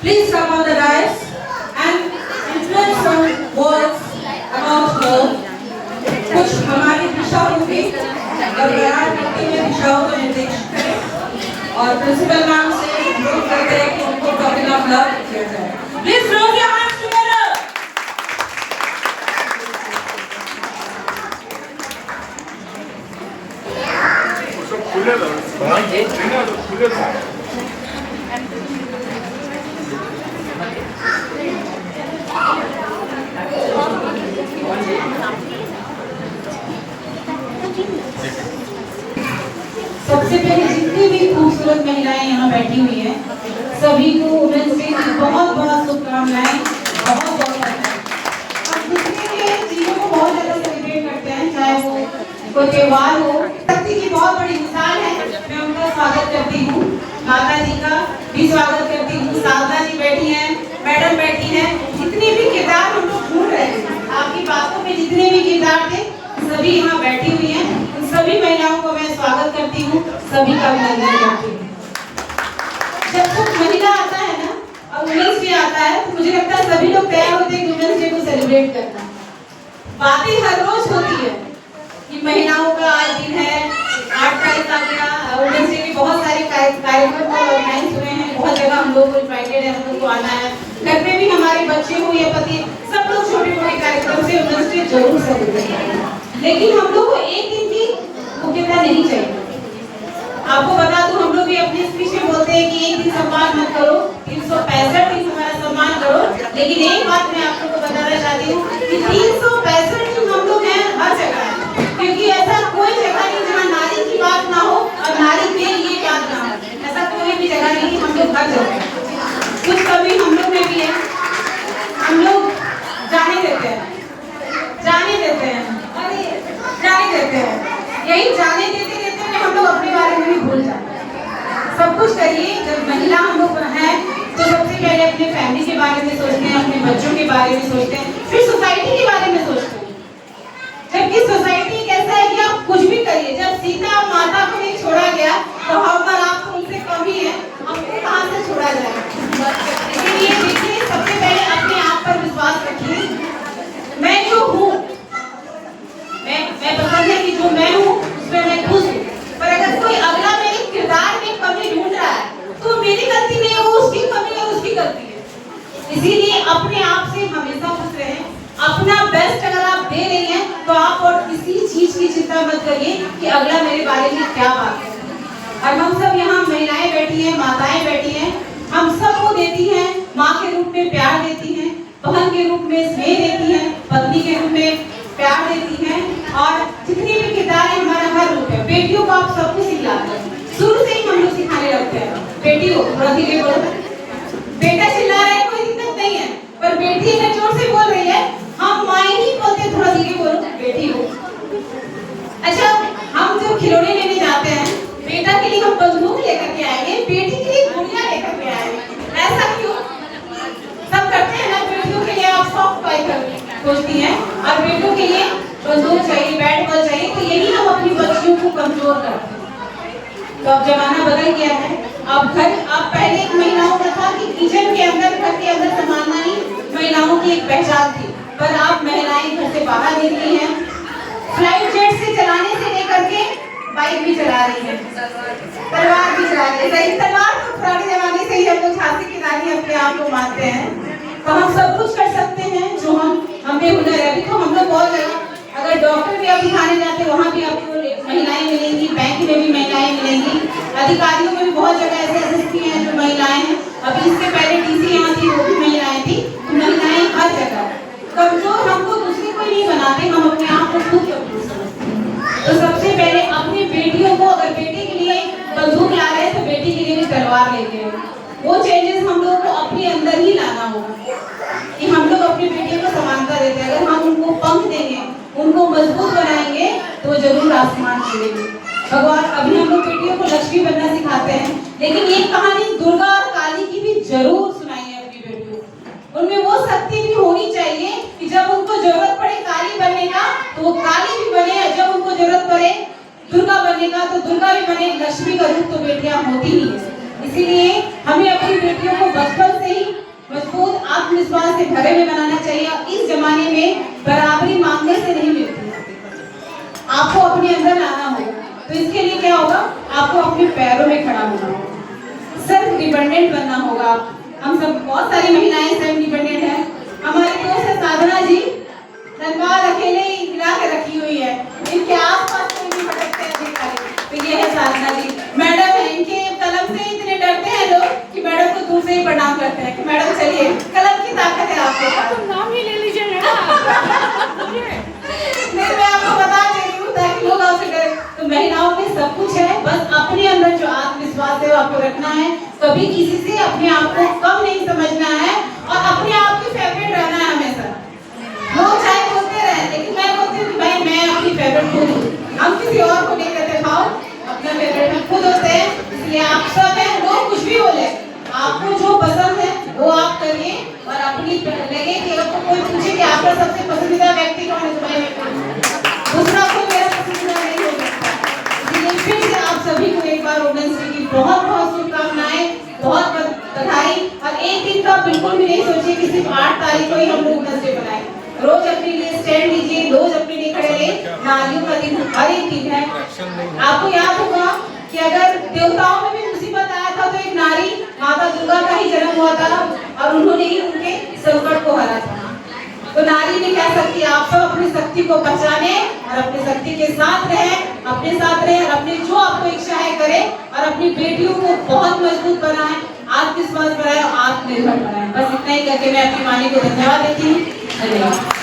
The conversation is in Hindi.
Please come on the dais and influence some words about her. कुछ हमारी दिशा होगी और बयान करते हुए दिशाओं को निर्देशित करें और प्रिंसिपल मैम से अनुरोध करते हैं कि उनको टॉपिक ऑफ लव किया जाए। Please raise your hands together. सबसे पहले जितनी भी खूबसूरत महिलाएं यहाँ बैठी हुई हैं, सभी को वुमेन्स डे की बहुत बहुत शुभकामनाएं, बहुत बहुत बधाई। हम दूसरे के चीजों को बहुत ज्यादा सेलिब्रेट करते हैं, चाहे वो कोई त्योहार हो। शक्ति की बहुत बड़ी मिसाल है, मैं उनका स्वागत करती हूँ, माता जी का भी स्वागत करती हूँ। साधना जी बैठी हैं, मैडम बैठी हैं, जितने भी किरदार हम लोग ढूंढ रहे हैं, आपकी बातों में जितने भी किरदार थे सभी यहाँ बैठी हुई हैं। उन सभी महिलाओं को मैं स्वागत करती हूँ, सभी का अभिनंदन करती हूँ। जब तक महिला आता है ना और वुमेन्स डे आता है तो मुझे लगता है सभी लोग तैयार होते हैं वुमेन्स डे को सेलिब्रेट करना। बातें हर रोज होती है कि महिलाओं का आज दिन है, 8 तारीख आ गया, वुमेन्स डे के बहुत सारे कार्यक्रम ऑर्गेनाइज हुए हैं, बहुत जगह हम लोग को इनवाइटेड है, हम लोग को आना है। घर में भी हमारे बच्चे हो या पति, सब लोग छोटे मोटे कार्यक्रम से वुमेन्स डे जरूर सेलिब्रेट करें, लेकिन हम लोग को एक दिन की मुख्यता नहीं चाहिए। आपको बता दूं, हम लोग भी अपने स्पीच में बोलते हैं कि एक दिन सम्मान मत करो, 365 दिन हमारा सम्मान करो, लेकिन एक बात मैं आप लोगों को बताना चाहती हूँ कि 365 दिन हम लोग हैं हर जगह, क्योंकि ऐसा कोई जगह नहीं जहाँ नारी की बात ना हो और नारी के लिए बात ना हो, ऐसा कोई भी जगह नहीं, हम लोग हर जगह। कुछ कभी हम लोग में भी है, हम लोग जाने देते हैं, जाने देते हैं, जाने देते हैं, यही जाने देते देते में हम लोग अपने बारे में भी भूल जाते हैं। सब कुछ करिए, जब महिला हम लोग हैं तो सबसे पहले अपने फैमिली के बारे में सोचते हैं, अपने बच्चों के बारे में सोचते हैं, फिर सोसाइटी के बारे में सोचते हैं। जबकि सोसाइटी कैसा है कि आप कुछ भी करिए, जब सीता माता को नहीं छोड़ा गया तो हम पर आप तो उनसे कम ही है, हमको कहाँ से छोड़ा जाएगा। इसलिए देखिए, सबसे पहले अपने आप पर विश्वास रखिए। मैं जो हूँ, मैं पसंद है कि जो मैं हूँ उसमें मैं खुश हूँ, पर अगर कोई अगला मेरे किरदार में कमी ढूंढ रहा है तो मेरी गलती नहीं है, वो उसकी कमी है, उसकी गलती है। इसीलिए अपने आप से हमेशा खुश रहें, अपना बेस्ट अगर आप दे रही हैं तो आप और किसी चीज की चिंता मत करिए कि अगला मेरे बारे में क्या बात है। और हम सब यहाँ महिलाएं बैठी हैं, माताएं बैठी हैं, हम सबको देती हैं, माँ के रूप में प्यार देती हैं, बहन के रूप में स्नेह देती हैं, पत्नी के रूप में प्यार देती हैं, और जितनी भी किरदार है हमारा हर रूप है। बेटियों को आप सब कुछ सिखाते हैं, शुरू से ही हम लोग सिखाने लगते हैं। बेटी हो थोड़ा धीरे बोलो, बेटा चिल्ला रहा है कोई दिक्कत नहीं है, पर बेटी अगर जोर से बोल रही है, हम माँ ही बोलते थोड़ा धीरे बोलो, बेटी हो। अच्छा, हम जब खिलौने लेने जाते हैं, बेटा के लिए हम बंदूक लेकर के आएंगे, बेटी के लिए गुड़िया लेकर के आएंगे, ऐसा क्यों? सब करते हैं ना, बेटियों के लिए आप सॉफ्ट टॉय सोचती हैं और बेटों के लिए बंदूक चाहिए, बैट बॉल चाहिए, तो यही हम अपनी बच्चियों को कमजोर करते हैं। तो अब जमाना बदल गया है, अब पहले एक महिलाओं का था कि किचन के अंदर, घर के अंदर संभालना ही महिलाओं की एक पहचान थी, पर आप महिलाएं घर से बाहर निकली हैं, फ्लाइट जेट से चलाने से लेकर के बाइक भी चला रही है, तलवार भी चला रही है। तलवार तो पुराने जमाने से ही हम लोग झांसी की रानी अपने आप को मानते हैं, तो हम सब कुछ कर सकते हैं जो हमें हुनर है। अभी तो हम लोग बहुत जगह, अगर डॉक्टर भी आप दिखाने जाते हैं वहाँ भी आपको महिलाएं मिलेंगी, बैंक में भी महिलाएं मिलेंगी, अधिकारियों में भी बहुत जगह ऐसे एसएसपी हैं जो महिलाएं हैं, अभी इससे पहले डीसी यहाँ थी वो भी महिलाएं थी, तो महिलाएं हर जगह। कमजोर हमको दूसरे को नहीं बनाते, हम अपने आप को खुद कमजोर समझते हैं। तो सबसे पहले अपनी बेटियों को, अगर बेटे के लिए बंदूक ला रहे हैं तो बेटी के लिए भी तलवार लेके आए। वो चेंजेस हम लोग को अपने अंदर ही लाना होगा कि हम लोग अपनी बेटियों को समानता देते हैं। अगर हम उनको पंख देंगे, उनको मजबूत बनाएंगे तो जरूर आसमान छूएंगे। भगवान, अभी हम लोग बेटियों को लक्ष्मी बनना सिखाते हैं, लेकिन ये कहानी दुर्गा और काली की भी जरूर सुनाइए अपनी बेटियों को। उनमें वो शक्ति भी होनी चाहिए कि जब उनको जरूरत पड़े काली बनने का तो वो काली भी बने, जब उनको जरूरत पड़े दुर्गा बनने का तो दुर्गा भी बने। लक्ष्मी का रूप तो बेटियां होती ही है, इसीलिए हमें अपनी बेटियों को बचपन से ही बराबरी मांगने से नहीं मिलती, आपको अपने अंदर लाना होगा। तो इसके लिए क्या होगा, आपको अपने पैरों में खड़ा होना होगा, सेल्फ डिपेंडेंट बनना होगा। हम सब बहुत सारी महिलाएं सेल्फ डिपेंडेंट हैं। हमारी दोस्त है साधना जी, धनबाद अकेले ही गिरा के रखी हुई है, इनके आसपास कोई भी भटकते हैं अधिकारी। तो ये है साधना जी, मैडम है, इनके कलम से इतने डरते हैं लोग कि मैडम को दूर से ही प्रणाम करते हैं कि मैडम चलिए, कलम की ताकत है आपके पास। तुम नाम ही ले लीजिए नहीं, मैं आपको बता दे रही हूँ ताकि लोग आपसे डरे। तो महिलाओं में सब कुछ है, बस अपने अंदर जो आत्मविश्वास है वो आपको रखना है। कभी किसी से अपने आप को कम नहीं समझना है और अपने आप की फेवरेट रहना है हमेशा। लोग चाहे बोलते रहे, लेकिन मैं बोलती हूँ कि भाई मैं अपनी फेवरेट खुद हूँ, हम किसी और को नहीं कहते भाव, अपना फेवरेट हम खुद होते हैं। इसलिए आप सब हैं, लोग कुछ भी बोले, आपको जो पसंद है वो आप करिए और अपनी लगे कि आपको कोई पूछे कि आपका सबसे पसंदीदा व्यक्ति कौन है, तो मैं दूसरा कोई मेरा पसंदीदा नहीं हो सकता। इसलिए फिर से आप सभी को एक बार वुमेन्स डे की बहुत बहुत शुभकामनाएं, बहुत बधाई। और एक दिन का बिल्कुल भी नहीं सोचिए कि सिर्फ 8 तारीख को ही हम लोग वुमेन्स डे बनाएं। रोज अपने लिए स्टैंड लीजिए, रोज अपने लिए खड़े रहिए। नारियों का दिन हर एक दिन है। आपको याद होगा कि अगर देवताओं में भी मुसीबत आया था तो एक नारी माता दुर्गा का ही जन्म हुआ था और उन्होंने ही उनके संकट को हरा था। तो नारी में क्या शक्ति है, आप सब अपनी शक्ति को पहचाने और अपनी शक्ति के साथ रहें, अपने साथ रहें और अपनी जो आपको इच्छा है करें और अपनी बेटियों को बहुत मजबूत बनाएं, आत्मविश्वास बढ़ाएं और आत्मनिर्भर बनाएं। बस इतना ही करके मैं अपनी वाणी को धन्यवाद देती हूँ। धन्यवाद।